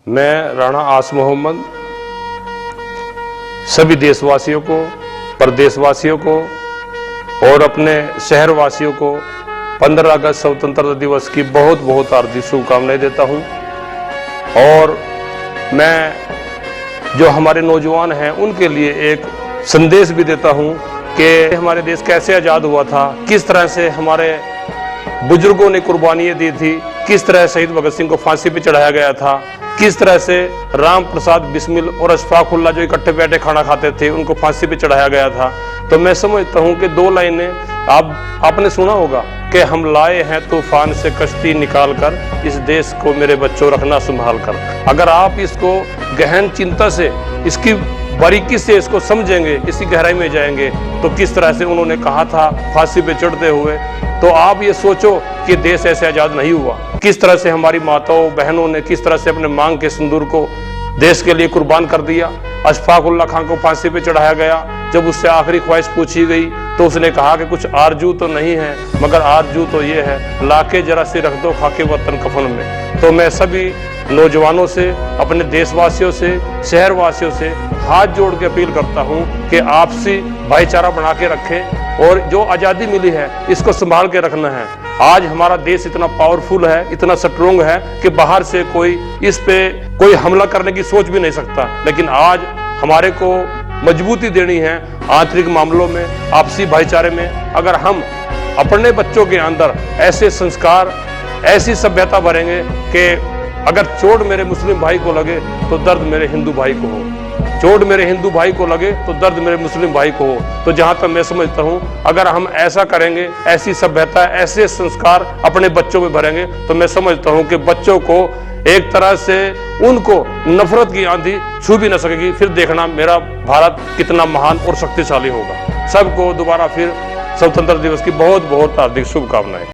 मैं राणा आस मोहम्मद सभी देशवासियों को, प्रदेशवासियों को और अपने शहरवासियों को 15 अगस्त स्वतंत्रता दिवस की बहुत बहुत हार्दिक शुभकामनाएं देता हूं। और मैं जो हमारे नौजवान हैं उनके लिए एक संदेश भी देता हूं कि हमारे देश कैसे आज़ाद हुआ था, किस तरह से हमारे बुजुर्गों ने कुर्बानियां दी थी, किस तरह शहीद भगत सिंह को फांसी पे चढ़ाया गया था, किस तरह से राम प्रसाद बिस्मिल और अशफाकुल्ला जो इकट्ठे बैठे खाना खाते थे उनको फांसी पे चढ़ाया गया था। तो मैं समझता हूं कि दो लाइनें आपने सुना होगा कि हम लाए हैं तूफान से कश्ती निकाल कर, इस देश को मेरे बच्चों रखना संभाल कर। अगर आप इसको गहन चिंता से, इसकी बारीकी से इसको समझेंगे, इसकी गहराई में जाएंगे तो किस तरह से उन्होंने कहा था फांसी पे चढ़ते हुए, तो आप ये सोचो कि देश ऐसे आज़ाद नहीं हुआ। किस तरह से हमारी माताओं बहनों ने किस तरह से अपने मांग के सिंदूर को देश के लिए कुर्बान कर दिया। अशफाकुल्ला खान को फांसी पे चढ़ाया गया, जब उससे आखिरी ख्वाहिश पूछी गई तो उसने कहा कि कुछ आरजू तो नहीं है, मगर आरजू तो ये है, लाके जरा सी रख दो खाके वतन कफन में। तो मैं सभी नौजवानों से, अपने देशवासियों से, शहरवासियों से हाथ जोड़ के अपील करता हूं कि आपसी भाईचारा बना के रखें और जो आज़ादी मिली है इसको संभाल के रखना है। आज हमारा देश इतना पावरफुल है, इतना स्ट्रोंग है कि बाहर से कोई इस पे कोई हमला करने की सोच भी नहीं सकता। लेकिन आज हमारे को मजबूती देनी है आंतरिक मामलों में, आपसी भाईचारे में। अगर हम अपने बच्चों के अंदर ऐसे संस्कार, ऐसी सभ्यता भरेंगे कि अगर चोट मेरे मुस्लिम भाई को लगे तो दर्द मेरे हिंदू भाई को हो, चोट मेरे हिंदू भाई को लगे तो दर्द मेरे मुस्लिम भाई को हो। तो जहां तक मैं समझता हूं, अगर हम ऐसा करेंगे, ऐसी सभ्यता, ऐसे संस्कार अपने बच्चों में भरेंगे तो मैं समझता हूं कि बच्चों को एक तरह से उनको नफरत की आंधी छू भी न सकेगी। फिर देखना मेरा भारत कितना महान और शक्तिशाली होगा। सबको दोबारा फिर स्वतंत्रता दिवस की बहुत बहुत हार्दिक शुभकामनाएं।